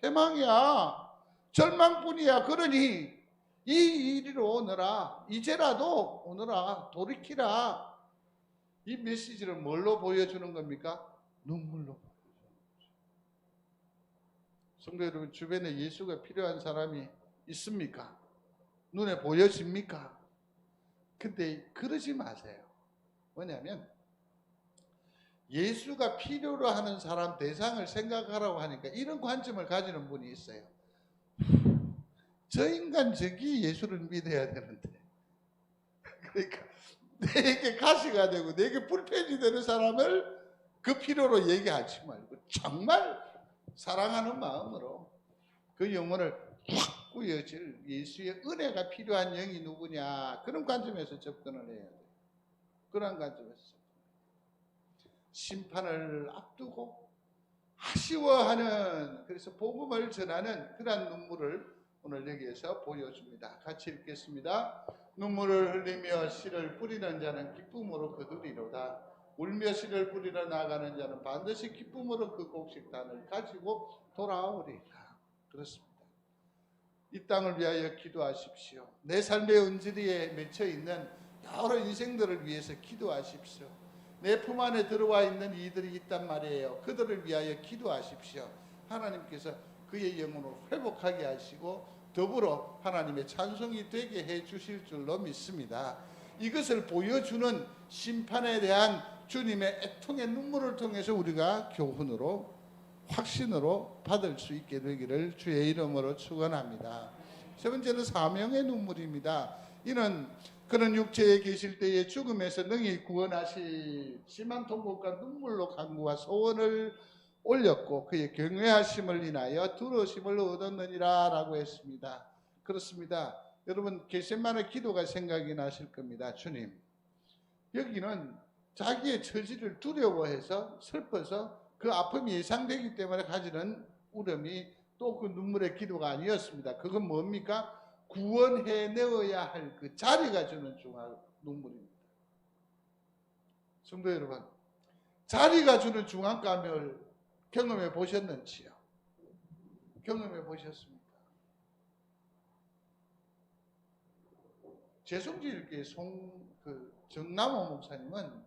패망이야. 절망뿐이야. 그러니 이 이리로 오너라. 이제라도 오너라. 돌이키라. 이 메시지를 뭘로 보여주는 겁니까? 눈물로 보여주는 거죠. 성도 여러분, 주변에 예수가 필요한 사람이 있습니까? 눈에 보여집니까? 근데 그러지 마세요. 뭐냐면 예수가 필요로 하는 사람 대상을 생각하라고 하니까 이런 관점을 가지는 분이 있어요. 저 인간 저기 예수를 믿어야 되는데, 그러니까 내게 가시가 되고 내게 불편이 되는 사람을 그 필요로 얘기하지 말고 정말 사랑하는 마음으로 그 영혼을 확 꾸여질 예수의 은혜가 필요한 영이 누구냐, 그런 관점에서 접근을 해야 돼요. 그런 관점에서 심판을 앞두고 아쉬워하는, 그래서 복음을 전하는 그러한 눈물을 오늘 여기에서 보여줍니다. 같이 읽겠습니다. 눈물을 흘리며 씨를 뿌리는 자는 기쁨으로 거두리로다. 울며 씨를 뿌리러 나가는 자는 반드시 기쁨으로 그 곡식단을 가지고 돌아오리라. 그렇습니다. 이 땅을 위하여 기도하십시오. 내 삶의 언저리에 맺혀 있는 여러 인생들을 위해서 기도하십시오. 내 품 안에 들어와 있는 이들이 있단 말이에요. 그들을 위하여 기도하십시오. 하나님께서 그의 영혼을 회복하게 하시고 더불어 하나님의 찬송이 되게 해 주실 줄로 믿습니다. 이것을 보여주는 심판에 대한 주님의 애통의 눈물을 통해서 우리가 교훈으로, 확신으로 받을 수 있게 되기를 주의 이름으로 축원합니다. 세 번째는 사명의 눈물입니다. 이는 그런 육체에 계실 때에 죽음에서 능히 구원하실 심한 통곡과 눈물로 간구와 소원을 올렸고 그의 경외하심을 인하여 두려우심을 얻었느니라 라고 했습니다. 그렇습니다. 여러분, 겟세마네 기도가 생각이 나실 겁니다. 주님, 여기는 자기의 처지를 두려워해서 슬퍼서 그 아픔이 예상되기 때문에 가지는 울음이 또 그 눈물의 기도가 아니었습니다. 그건 뭡니까? 구원해내어야 할 그 자리가 주는 중한 눈물입니다. 성도 여러분, 자리가 주는 중압감을 경험해 보셨는지요? 경험해 보셨습니까? 재성지일교회 정남호 목사님은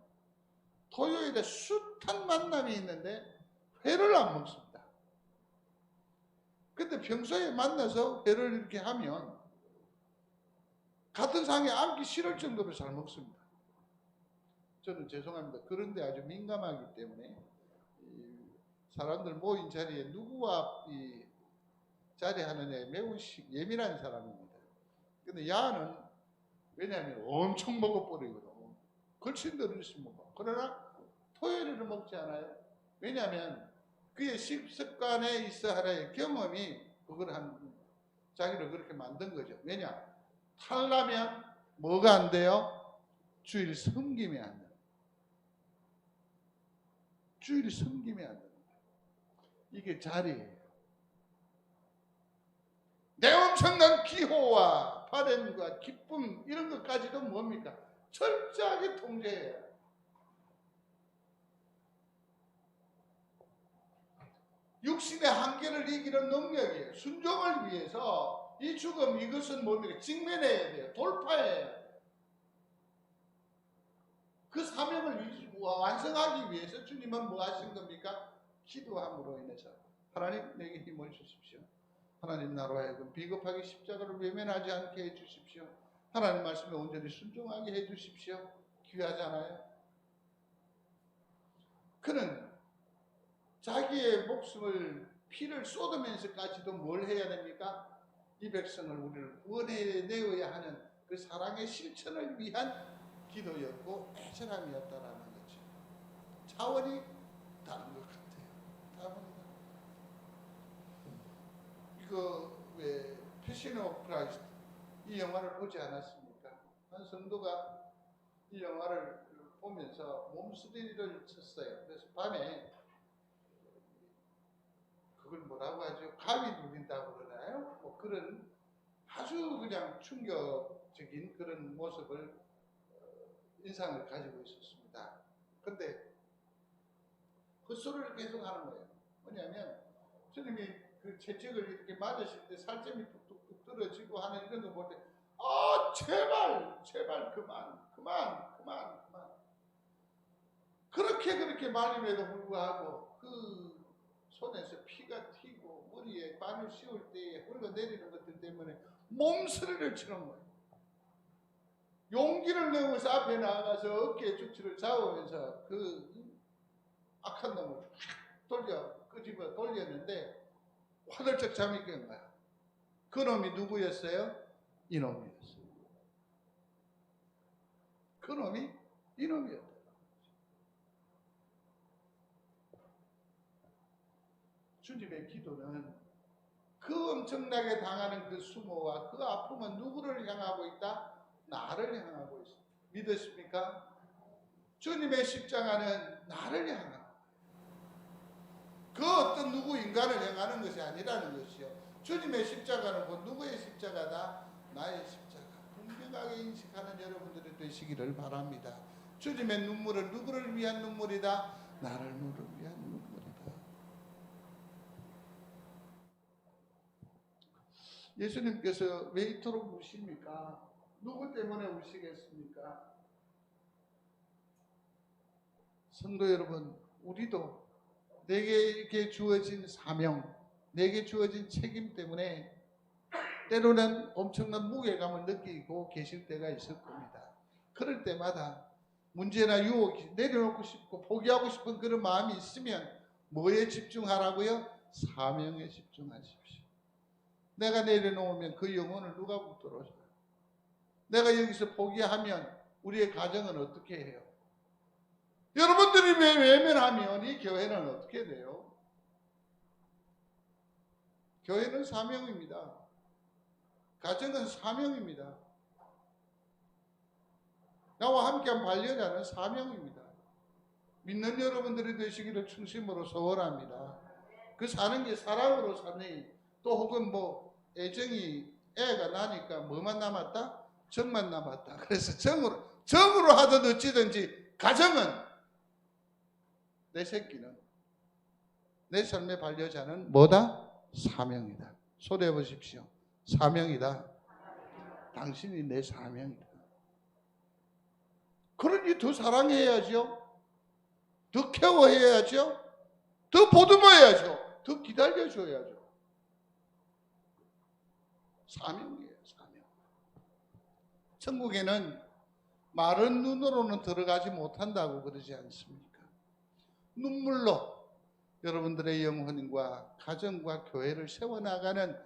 토요일에 숱한 만남이 있는데 회를 안 먹습니다. 근데 평소에 만나서 회를 이렇게 하면 같은 상에 앉기 싫을 정도로 잘 먹습니다. 저는 죄송합니다. 그런데 아주 민감하기 때문에 사람들 모인 자리에 누구와 자리하느냐에 매우 예민한 사람입니다. 근데 야는 왜냐하면 엄청 먹어버리거든. 걸친 대로 있으면 먹어. 그러나 토요일에는 먹지 않아요. 왜냐하면 그의 식습관에 있어 하나의 경험이 자기를 그렇게 만든 거죠. 왜냐? 탈라면 뭐가 안 돼요? 주일 섬김이 안 돼요. 주일 섬김이 안 됩니다. 이게 자리예요. 내 엄청난 기호와 바램과 기쁨 이런 것까지도 뭡니까? 철저하게 통제해요. 육신의 한계를 이기는 능력이에요. 순종을 위해서 이 죽음 이것은 뭡니까? 직면해야 돼요. 돌파해야 돼요. 그 사명을 완성하기 위해서 주님은 뭐 하신 겁니까? 기도함으로 인해서 하나님 내게 힘을 주십시오. 하나님 나로 하여금 비겁하게 십자가를 외면하지 않게 해주십시오. 하나님 말씀에 온전히 순종하게 해주십시오. 귀하잖아요. 그는 자기의 목숨을 피를 쏟으면서까지도 뭘 해야 됩니까? 이 백성을 우리를 구원해내어야 하는 그 사랑의 실천을 위한 기도였고 애절함이었다라는 거죠. 차원이 다른 것 같아요. 차원이 이거 왜 패션 오브 크라이스트 이 영화를 보지 않았습니까? 한 성도가 이 영화를 보면서 몸쓰리를 쳤어요. 그래서 밤에 그걸 뭐라고 하죠? 감이 누린다고 그러나요? 뭐 그런 아주 그냥 충격적인 그런 모습을 인상을 가지고 있었습니다. 근데 그 소리를 계속 하는 거예요. 뭐냐면 주님이 그 채찍을 이렇게 맞으실 때 살점이 뚝뚝뚝 떨어지고 하는 이런 거 볼 때 제발 그만 그렇게 말림에도 불구하고 그 손에서 피가 튀고 머리에 바늘 씌울 때에 흘러내리는 것들 때문에 몸서리를 치는 거예요. 용기를 내면서 앞에 나가서 어깨에 축치를 잡으면서 그 악한 놈을 끄집어 돌렸는데 화들짝 잠이 깬 거야. 그 놈이 누구였어요? 이놈이었어요. 그 놈이 이놈이었다. 주님의 기도는 그 엄청나게 당하는 그 수모와 그 아픔은 누구를 향하고 있다? 나를 향하고 있습니다. 믿으십니까? 주님의 십자가는 나를 향하는 그 어떤 누구 인간을 향하는 것이 아니라는 것이요. 주님의 십자가는 곧 누구의 십자가다? 나의 십자가. 분명하게 인식하는 여러분들이 되시기를 바랍니다. 주님의 눈물은 누구를 위한 눈물이다? 나를 위한 눈물이다. 예수님께서 왜 이토록 우십니까? 누구 때문에 우시겠습니까? 성도 여러분, 우리도 내게 주어진 사명, 내게 주어진 책임 때문에 때로는 엄청난 무게감을 느끼고 계실 때가 있을 겁니다. 그럴 때마다 문제나 유혹이 내려놓고 싶고 포기하고 싶은 그런 마음이 있으면 뭐에 집중하라고요? 사명에 집중하십시오. 내가 내려놓으면 그 영혼을 누가 붙들어줘요? 내가 여기서 포기하면 우리의 가정은 어떻게 해요? 여러분들이 외면하면 이 교회는 어떻게 돼요? 교회는 사명입니다. 가정은 사명입니다. 나와 함께한 반려자는 사명입니다. 믿는 여러분들이 되시기를 충심으로 소원합니다. 그 사는 게 사랑으로 사니 또 혹은 뭐 애정이 애가 나니까 뭐만 남았다? 정만 남았다. 그래서 정으로 하든 어찌든지 가정은 내 새끼는, 내 삶의 반려자는 뭐다? 사명이다. 소리해 보십시오. 사명이다. 당신이 내 사명이다. 그러니 더 사랑해야죠. 더 케어해야죠. 더 보듬어야죠. 더 기다려줘야죠. 사명이에요, 사명. 천국에는 마른 눈으로는 들어가지 못한다고 그러지 않습니까? 눈물로 여러분들의 영혼과 가정과 교회를 세워나가는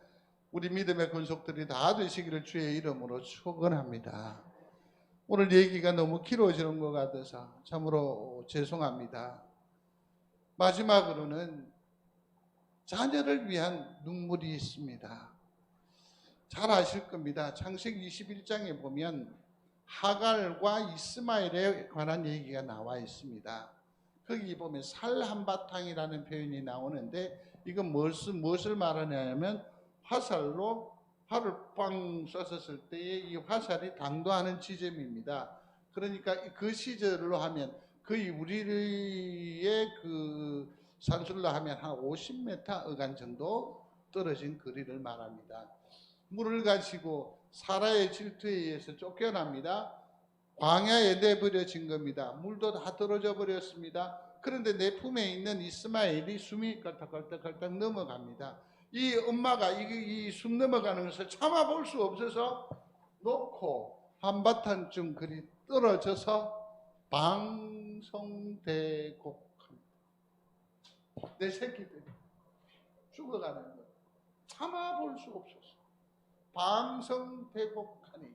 우리 믿음의 권속들이 다 되시기를 주의 이름으로 축원합니다. 오늘 얘기가 너무 길어지는 것 같아서 참으로 죄송합니다. 마지막으로는 자녀를 위한 눈물이 있습니다. 잘 아실 겁니다. 창세기 21장에 보면 하갈과 이스마엘에 관한 얘기가 나와 있습니다. 거기 보면 살 한바탕이라는 표현이 나오는데 이건 무엇을 말하냐면 화살로 활을 빵 쐈었을 때에 이 화살이 당도하는 지점입니다. 그러니까 그 시절로 하면 거의 우리의 그 산술로 하면 한 50m 어간 정도 떨어진 거리를 말합니다. 물을 가지고 사라의 질투에 의해서 쫓겨납니다. 광야에 내버려진 겁니다. 물도 다 떨어져 버렸습니다. 그런데 내 품에 있는 이스마엘이 숨이 깔딱깔딱 넘어갑니다. 이 엄마가 이 숨 넘어가는 것을 참아볼 수 없어서 놓고 한바탕쯤 그리 떨어져서 방성대곡합니다. 내 새끼들이 죽어가는 것 참아볼 수 없어서 방성대곡하니.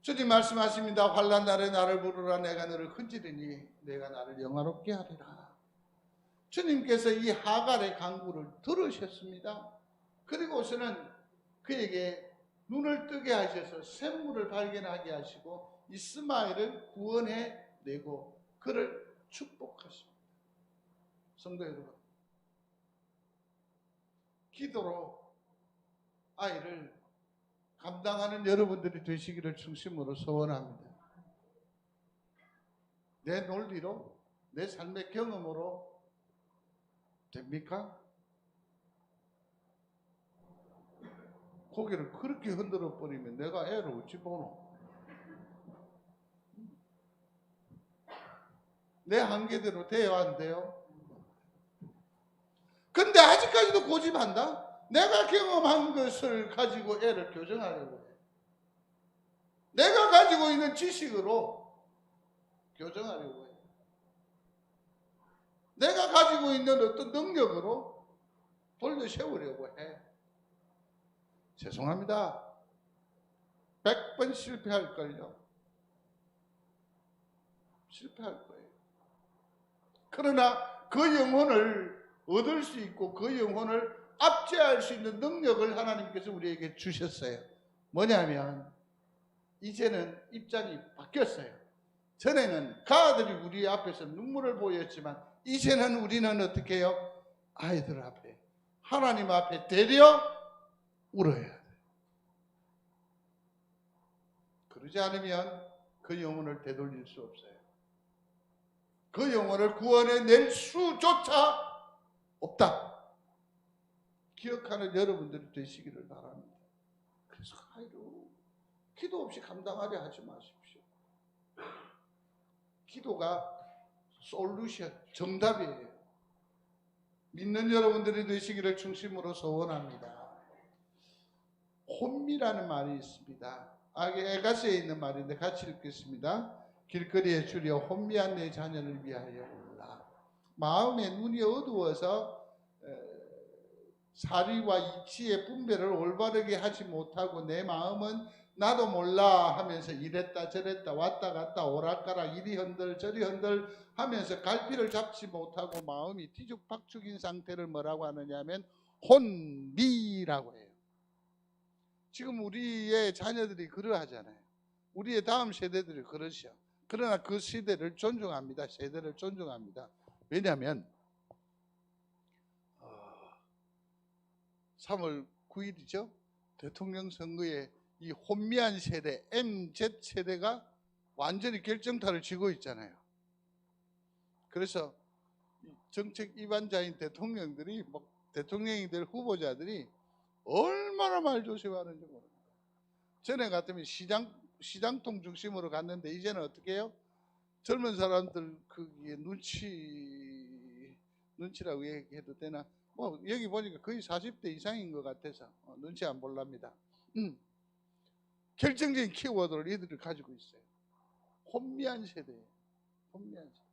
주님 말씀하십니다. 환난 날에 나를 부르라. 내가 너를 건지리니 내가 나를 영화롭게 하리라. 주님께서 이 하갈의 간구를 들으셨습니다. 그리고서는 그에게 눈을 뜨게 하셔서 샘물을 발견하게 하시고 이스마엘을 구원해내고 그를 축복하십니다. 성도 여러분, 기도로 아이를 감당하는 여러분들이 되시기를 중심으로 소원합니다. 내 논리로, 내 삶의 경험으로 됩니까? 고개를 그렇게 흔들어 버리면 내가 애를 어찌 보노? 내 한계대로 돼야 안 돼요? 근데 아직까지도 고집한다? 내가 경험한 것을 가지고 애를 교정하려고 해. 내가 가지고 있는 지식으로 교정하려고 해. 내가 가지고 있는 어떤 능력으로 돌려 세우려고 해. 죄송합니다. 100번 실패할걸요. 실패할 거예요. 그러나 그 영혼을 얻을 수 있고 그 영혼을 압제할 수 있는 능력을 하나님께서 우리에게 주셨어요. 뭐냐면 이제는 입장이 바뀌었어요. 전에는 가들이 우리 앞에서 눈물을 보였지만 이제는 우리는 어떻게 해요? 아이들 앞에, 하나님 앞에 데려 울어야 돼. 그러지 않으면 그 영혼을 되돌릴 수 없어요. 그 영혼을 구원해낼 수조차 없다. 기억하는 여러분들이 되시기를 바랍니다. 그래서 아이를 기도 없이 감당하려 하지 마십시오. 기도가 솔루션, 정답이에요. 믿는 여러분들이 되시기를 중심으로 소원합니다. 혼미라는 말이 있습니다. 에가서에 있는 말인데 같이 읽겠습니다. 길거리에 줄여 혼미한 내 자녀를 위하여 울라. 마음에 눈이 어두워서 사리와 이치의 분별을 올바르게 하지 못하고 내 마음은 나도 몰라 하면서 이랬다 저랬다 왔다 갔다 오락가락 이리 흔들 저리 흔들 하면서 갈피를 잡지 못하고 마음이 뒤죽박죽인 상태를 뭐라고 하느냐면 혼미라고 해요. 지금 우리의 자녀들이 그러하잖아요. 우리의 다음 세대들이 그러셔. 그러나 그 시대를 존중합니다. 세대를 존중합니다. 왜냐하면 3월 9일이죠. 대통령 선거에 이 혼미한 세대, MZ 세대가 완전히 결정타를 쥐고 있잖아요. 그래서 정책 입안자인 대통령들이 대통령이 될 후보자들이 얼마나 말 조심하는지 모릅니다. 전에 같으면 시장통 중심으로 갔는데 이제는 어떻게 해요? 젊은 사람들 그게 눈치라고 얘기해도 되나? 여기 보니까 거의 40대 이상인 것 같아서 눈치 안 볼랍니다. 결정적인 키워드를 이들이 가지고 있어요. 혼미한 세대예요. 혼미한 세대.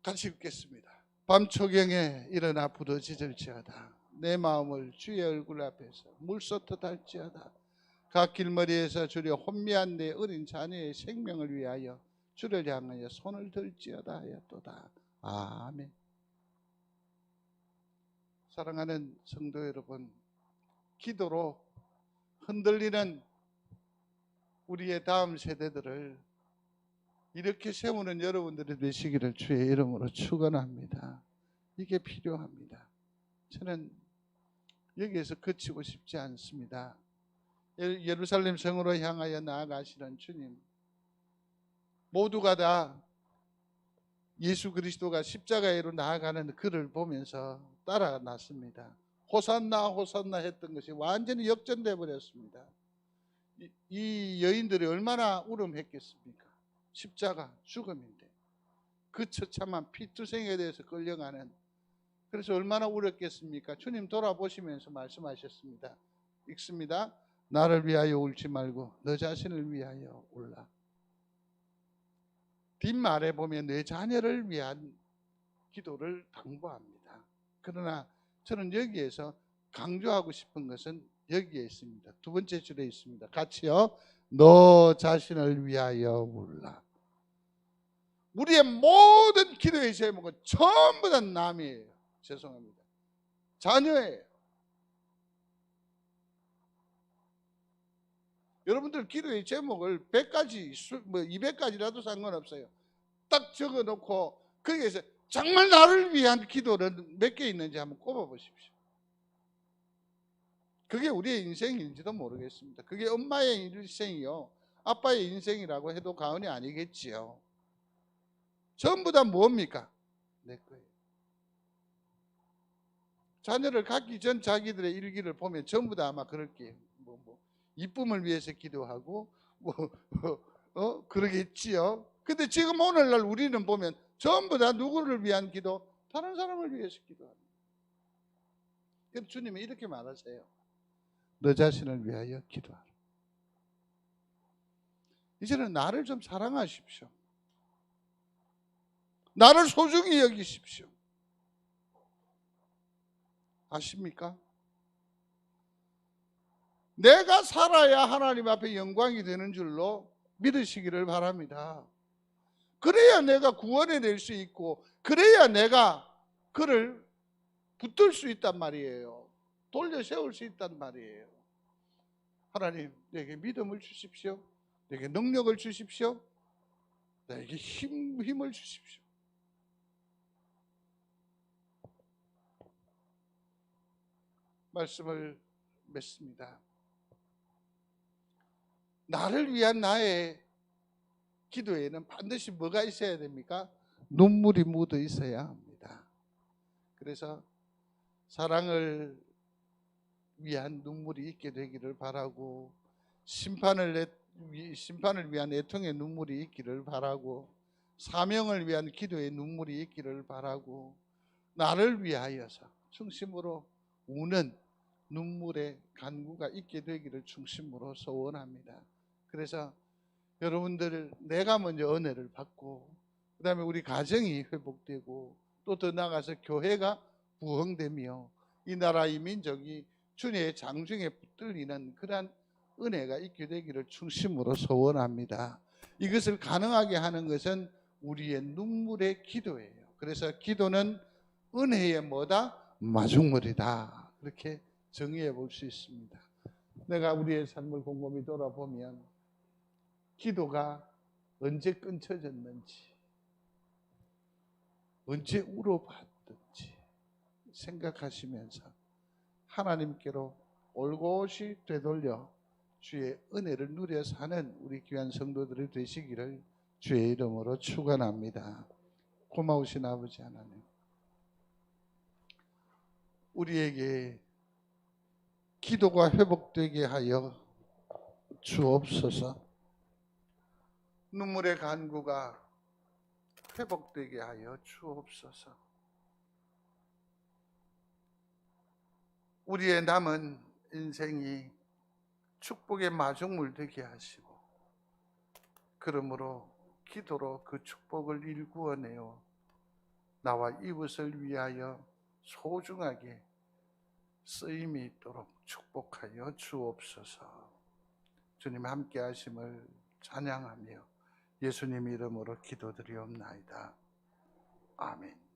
같이 읽겠습니다. 밤초경에 일어나 부르짖을지어다. 내 마음을 주의 얼굴 앞에서 물쏟듯 할지어다. 각 길머리에서 주려 혼미한 내 어린 자녀의 생명을 위하여 주를 향하여 손을 들지어다 하였도다. 아멘. 사랑하는 성도 여러분, 기도로 흔들리는 우리의 다음 세대들을 이렇게 세우는 여러분들이 되시기를 주의 이름으로 축원합니다. 이게 필요합니다. 저는 여기에서 그치고 싶지 않습니다. 예루살렘 성으로 향하여 나아가시는 주님, 모두가 다 예수 그리스도가 십자가에로 나아가는 그를 보면서 따라났습니다. 호산나 호산나 했던 것이 완전히 역전돼 버렸습니다. 이 여인들이 얼마나 울음했겠습니까? 십자가 죽음인데 그 처참한 피투성에 대해서 끌려가는, 그래서 얼마나 울었겠습니까? 주님 돌아보시면서 말씀하셨습니다. 읽습니다. 나를 위하여 울지 말고 너 자신을 위하여 울라. 뒷말에 보면 내 자녀를 위한 기도를 당부합니다. 그러나 저는 여기에서 강조하고 싶은 것은 여기에 있습니다. 두 번째 줄에 있습니다. 같이요. 너 자신을 위하여 울라. 우리의 모든 기도의 제목은 전부 다 남이에요. 죄송합니다. 자녀예요. 여러분들 기도의 제목을 100가지, 200가지라도 상관없어요. 딱 적어놓고 거기에서 정말 나를 위한 기도는 몇 개 있는지 한번 꼽아보십시오. 그게 우리의 인생인지도 모르겠습니다. 그게 엄마의 인생이요, 아빠의 인생이라고 해도 과언이 아니겠지요. 전부 다 뭡니까? 내 거예요. 자녀를 갖기 전 자기들의 일기를 보면 전부 다 아마 그럴게요. 이쁨을 위해서 기도하고 그러겠지요. 근데 지금 오늘날 우리는 보면 전부 다 누구를 위한 기도? 다른 사람을 위해서 기도합니다. 그래서 주님이 이렇게 말하세요. 너 자신을 위하여 기도하라. 이제는 나를 좀 사랑하십시오. 나를 소중히 여기십시오. 아십니까? 내가 살아야 하나님 앞에 영광이 되는 줄로 믿으시기를 바랍니다. 그래야 내가 구원해낼 수 있고, 그래야 내가 그를 붙들 수 있단 말이에요. 돌려 세울 수 있단 말이에요. 하나님, 내게 믿음을 주십시오. 내게 능력을 주십시오. 내게 힘을 주십시오. 말씀을 맺습니다. 나를 위한 나의 기도에는 반드시 뭐가 있어야 됩니까? 눈물이 묻어 있어야 합니다. 그래서 사랑을 위한 눈물이 있게 되기를 바라고, 심판을 위한 애통의 눈물이 있기를 바라고, 사명을 위한 기도의 눈물이 있기를 바라고, 나를 위하여서 중심으로 우는 눈물의 간구가 있게 되기를 중심으로 소원합니다. 그래서 여러분들, 내가 먼저 은혜를 받고, 그 다음에 우리 가정이 회복되고, 또 더 나아가서 교회가 부흥되며 이 나라 이 민족이 주님의 장중에 붙들리는 그러한 은혜가 있게 되기를 중심으로 소원합니다. 이것을 가능하게 하는 것은 우리의 눈물의 기도예요. 그래서 기도는 은혜의 뭐다? 마중물이다. 그렇게 정의해 볼 수 있습니다. 내가 우리의 삶을 곰곰이 돌아보면 기도가 언제 끊쳐졌는지, 언제 울어봤든지 생각하시면서 하나님께로 올곧이 되돌려 주의 은혜를 누려 사는 우리 귀한 성도들이 되시기를 주의 이름으로 축원합니다. 고마우신 아버지 하나님, 우리에게 기도가 회복되게 하여 주옵소서. 눈물의 간구가 회복되게 하여 주옵소서. 우리의 남은 인생이 축복의 마중물 되게 하시고, 그러므로 기도로 그 축복을 일구어내어 나와 이웃을 위하여 소중하게 쓰임이 있도록 축복하여 주옵소서. 주님 함께 하심을 찬양하며 예수님 이름으로 기도드리옵나이다. 아멘.